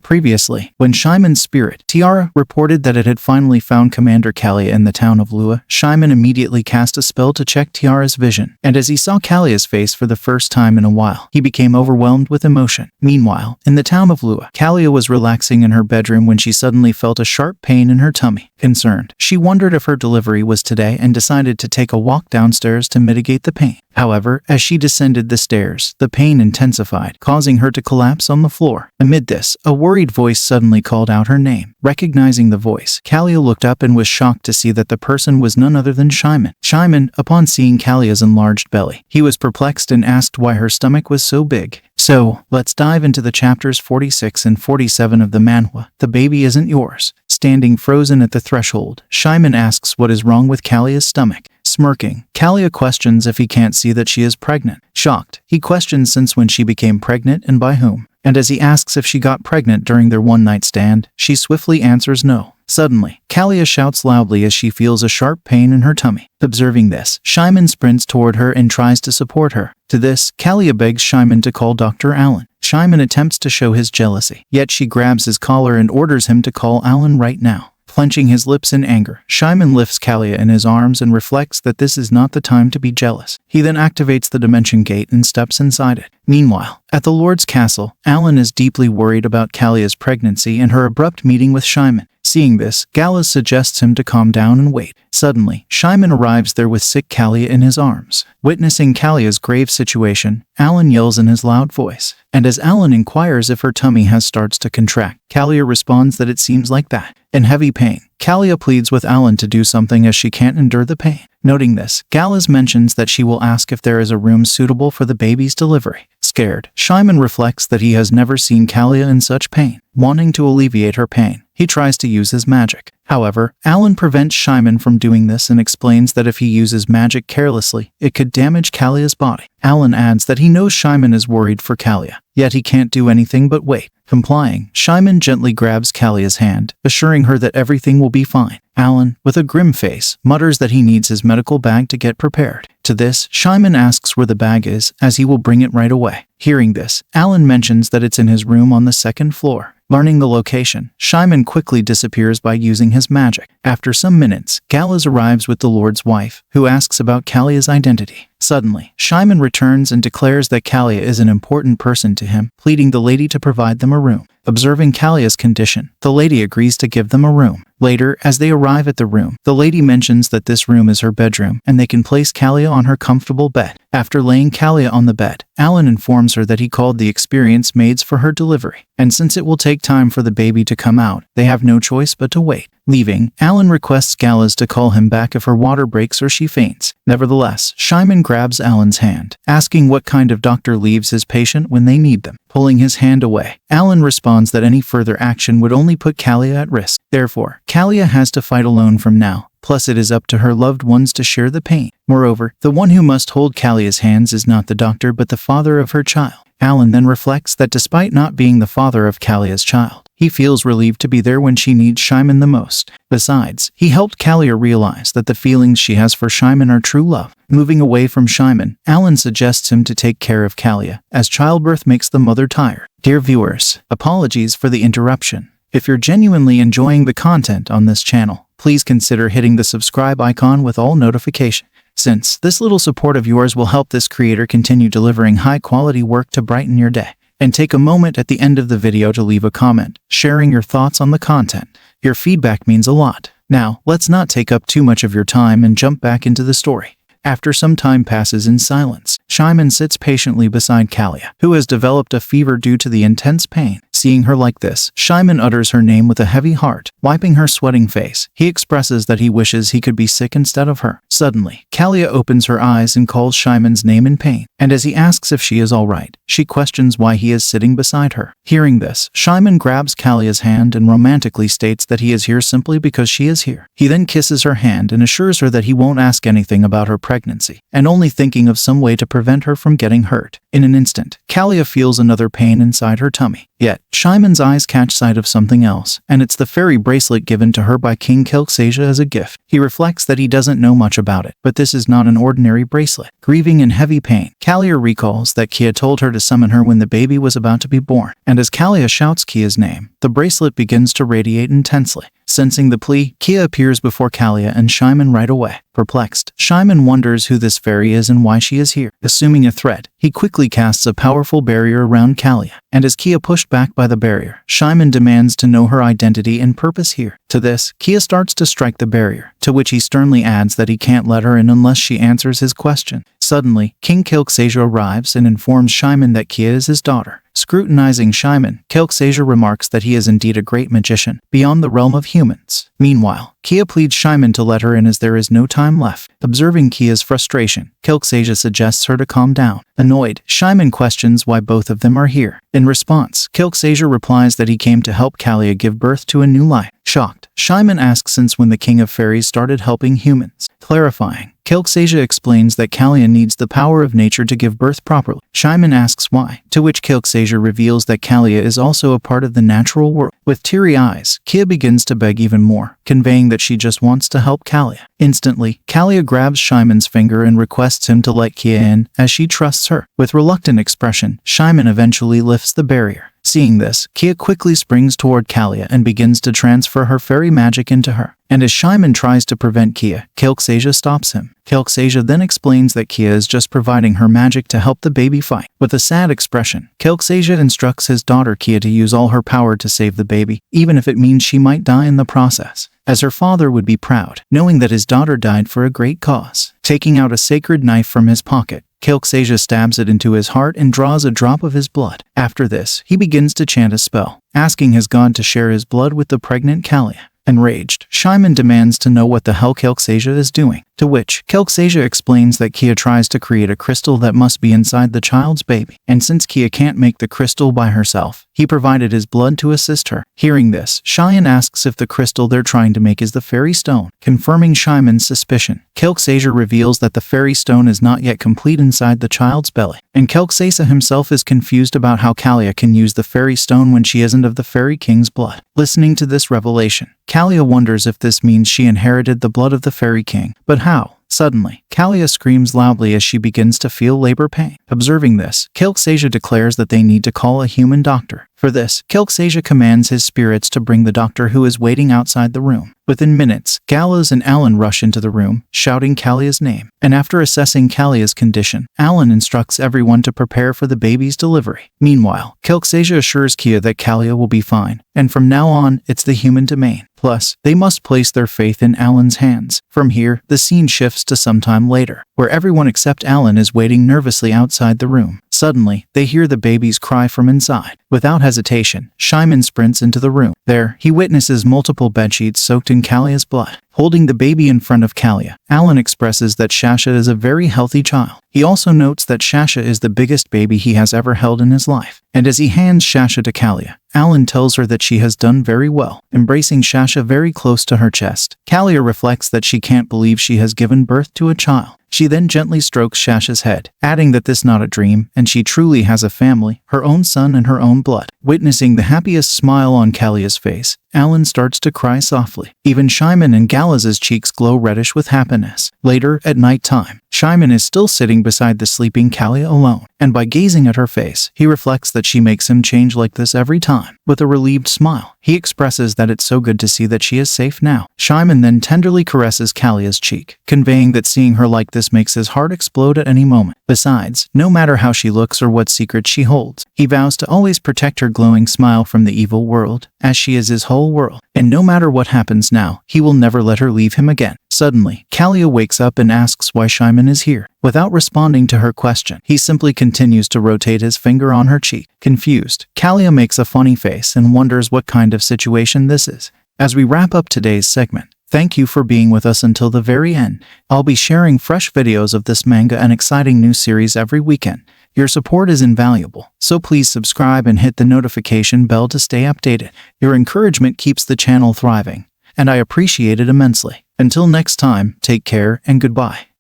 Previously, when Shyman's spirit, Tiara, reported that it had finally found Commander Callia in the town of Lua, Shyman immediately cast a spell to check Tiara's vision, and as he saw Callia's face for the first time in a while, he became overwhelmed with emotion. Meanwhile, in the town of Lua, Callia was relaxing in her bedroom when she suddenly felt a sharp pain in her tummy. Concerned, she wondered if her delivery was today and decided to take a walk downstairs to mitigate the pain. However, as she descended the stairs, the pain intensified, causing her to collapse on the floor. Amid this, a worried voice suddenly called out her name. Recognizing the voice, Callia looked up and was shocked to see that the person was none other than Shyman. Shyman, upon seeing Callia's enlarged belly, he was perplexed and asked why her stomach was so big. So, let's dive into the chapters 46 and 47 of the manhwa. The baby isn't yours. Standing frozen at the threshold, Shyman asks what is wrong with Callia's stomach. Smirking, Callia questions if he can't see that she is pregnant. Shocked, he questions since when she became pregnant and by whom. And as he asks if she got pregnant during their one-night stand, she swiftly answers no. Suddenly, Callia shouts loudly as she feels a sharp pain in her tummy. Observing this, Shyman sprints toward her and tries to support her. To this, Callia begs Shyman to call Dr. Allen. Shyman attempts to show his jealousy, yet she grabs his collar and orders him to call Allen right now. Clenching his lips in anger, Shyman lifts Callia in his arms and reflects that this is not the time to be jealous. He then activates the dimension gate and steps inside it. Meanwhile, at the Lord's castle, Allen is deeply worried about Callia's pregnancy and her abrupt meeting with Shyman. Seeing this, Callia suggests him to calm down and wait. Suddenly, Shyman arrives there with sick Callia in his arms. Witnessing Callia's grave situation, Allen yells in his loud voice. And as Allen inquires if her tummy starts to contract, Callia responds that it seems like that. In heavy pain, Callia pleads with Allen to do something as she can't endure the pain. Noting this, Callia mentions that she will ask if there is a room suitable for the baby's delivery. Scared, Shyman reflects that he has never seen Callia in such pain. Wanting to alleviate her pain, he tries to use his magic. However, Allen prevents Shyman from doing this and explains that if he uses magic carelessly, it could damage Callia's body. Allen adds that he knows Shyman is worried for Callia, yet he can't do anything but wait. Complying, Shyman gently grabs Callia's hand, assuring her that everything will be fine. Allen, with a grim face, mutters that he needs his medical bag to get prepared. To this, Shyman asks where the bag is, as he will bring it right away. Hearing this, Allen mentions that it's in his room on the second floor. Learning the location, Shyman quickly disappears by using his magic. After some minutes, Callia arrives with the Lord's wife, who asks about Callia's identity. Suddenly, Shyman returns and declares that Callia is an important person to him, pleading the lady to provide them a room. Observing Callia's condition, the lady agrees to give them a room. Later, as they arrive at the room, the lady mentions that this room is her bedroom and they can place Callia on her comfortable bed. After laying Callia on the bed, Allen informs her that he called the experienced maids for her delivery, and since it will take time for the baby to come out, they have no choice but to wait. Leaving, Allen requests Callia to call him back if her water breaks or she faints. Nevertheless, Shyman grabs Allen's hand, asking what kind of doctor leaves his patient when they need them. Pulling his hand away, Allen responds that any further action would only put Callia at risk. Therefore, Callia has to fight alone from now. Plus, it is up to her loved ones to share the pain. Moreover, the one who must hold Callia's hands is not the doctor but the father of her child. Allen then reflects that despite not being the father of Callia's child, he feels relieved to be there when she needs Shyman the most. Besides, he helped Callia realize that the feelings she has for Shyman are true love. Moving away from Shyman, Allen suggests him to take care of Callia, as childbirth makes the mother tired. Dear viewers, apologies for the interruption. If you're genuinely enjoying the content on this channel, please consider hitting the subscribe icon with all notifications, since this little support of yours will help this creator continue delivering high-quality work to brighten your day. And take a moment at the end of the video to leave a comment, sharing your thoughts on the content. Your feedback means a lot. Now, let's not take up too much of your time and jump back into the story. After some time passes in silence, Shyman sits patiently beside Callia, who has developed a fever due to the intense pain. Seeing her like this, Shyman utters her name with a heavy heart. Wiping her sweating face, he expresses that he wishes he could be sick instead of her. Suddenly, Callia opens her eyes and calls Shyman's name in pain, and as he asks if she is alright, she questions why he is sitting beside her. Hearing this, Shyman grabs Callia's hand and romantically states that he is here simply because she is here. He then kisses her hand and assures her that he won't ask anything about her pregnancy, and only thinking of some way to prevent her from getting hurt. In an instant, Callia feels another pain inside her tummy. Yet, Shyman's eyes catch sight of something else, and it's the fairy bracelet given to her by King Callia as a gift. He reflects that he doesn't know much about it, but this is not an ordinary bracelet. Grieving in heavy pain, Callia recalls that Callia told her to summon her when the baby was about to be born, and as Callia shouts Callia's name, the bracelet begins to radiate intensely. Sensing the plea, Callia appears before Callia and Shyman right away. Perplexed, Shyman wonders who this fairy is and why she is here. Assuming a threat, he quickly casts a powerful barrier around Callia, and as Callia pushed back by the barrier, Shyman demands to know her identity and purpose here. To this, Callia starts to strike the barrier, to which he sternly adds that he can't let her in unless she answers his question. Suddenly, King Callia arrives and informs Shyman that Callia is his daughter. Scrutinizing Shyman, Callia remarks that he is indeed a great magician, beyond the realm of humans. Meanwhile, Callia pleads Shyman to let her in as there is no time left. Observing Callia's frustration, Callia suggests her to calm down. Annoyed, Shyman questions why both of them are here. In response, Callia replies that he came to help Callia give birth to a new life. Shocked, Shyman asks since when the King of Fairies started helping humans. Clarifying, Callia explains that Callia needs the power of nature to give birth properly. Shyman asks why, to which Callia reveals that Callia is also a part of the natural world. With teary eyes, Callia begins to beg even more, conveying that she just wants to help Callia. Instantly, Callia grabs Shyman's finger and requests him to let Callia in, as she trusts her. With reluctant expression, Shyman eventually lifts the barrier. Seeing this, Callia quickly springs toward Callia and begins to transfer her fairy magic into her. And as Shyman tries to prevent Callia stops him. Callia then explains that Callia is just providing her magic to help the baby fight. With a sad expression, Callia instructs his daughter Callia to use all her power to save the baby, even if it means she might die in the process, as her father would be proud, knowing that his daughter died for a great cause. Taking out a sacred knife from his pocket, Callia stabs it into his heart and draws a drop of his blood. After this, he begins to chant a spell, asking his god to share his blood with the pregnant Callia. Enraged, Shyman demands to know what the hell Callia is doing, to which Callia explains that Callia tries to create a crystal that must be inside the child's baby, and since Callia can't make the crystal by herself, he provided his blood to assist her. Hearing this, Shyman asks if the crystal they're trying to make is the fairy stone. Confirming Shyman's suspicion, Callia reveals that the fairy stone is not yet complete inside the child's belly, and Callia himself is confused about how Callia can use the fairy stone when she isn't of the fairy king's blood. Listening to this revelation, Callia wonders if this means she inherited the blood of the fairy king. But how? Suddenly, Callia screams loudly as she begins to feel labor pain. Observing this, Callia declares that they need to call a human doctor. For this, Callia commands his spirits to bring the doctor who is waiting outside the room. Within minutes, Gallas and Alan rush into the room, shouting Callia's name. And after assessing Callia's condition, Alan instructs everyone to prepare for the baby's delivery. Meanwhile, Callia assures Callia that Callia will be fine, and from now on, it's the human domain. Plus, they must place their faith in Alan's hands. From here, the scene shifts to some time later, where everyone except Alan is waiting nervously outside the room. Suddenly, they hear the baby's cry from inside. Without hesitation, Shyman sprints into the room. There, he witnesses multiple bedsheets soaked in Callia's blood. Holding the baby in front of Callia, Alan expresses that Shasha is a very healthy child. He also notes that Shasha is the biggest baby he has ever held in his life. And as he hands Shasha to Callia, Alan tells her that she has done very well, embracing Shasha very close to her chest. Callia reflects that she can't believe she has given birth to a child. She then gently strokes Shasha's head, adding that this is not a dream, and she truly has a family, her own son and her own blood. Witnessing the happiest smile on Callia's face, Alan starts to cry softly. Even Shyman and Gallas's cheeks glow reddish with happiness. Later, at night time, Shyman is still sitting beside the sleeping Callia alone, and by gazing at her face, he reflects that she makes him change like this every time. With a relieved smile, he expresses that it's so good to see that she is safe now. Shyman then tenderly caresses Callia's cheek, conveying that seeing her like this makes his heart explode at any moment. Besides, no matter how she looks or what secrets she holds, he vows to always protect her glowing smile from the evil world, as she is his whole world. And no matter what happens now, he will never let her leave him again. Suddenly, Callia wakes up and asks why Shyman is here. Without responding to her question, he simply continues to rotate his finger on her cheek. Confused, Callia makes a funny face and wonders what kind of situation this is. As we wrap up today's segment, thank you for being with us until the very end. I'll be sharing fresh videos of this manga and exciting new series every weekend. Your support is invaluable, so please subscribe and hit the notification bell to stay updated. Your encouragement keeps the channel thriving, and I appreciate it immensely. Until next time, take care and goodbye.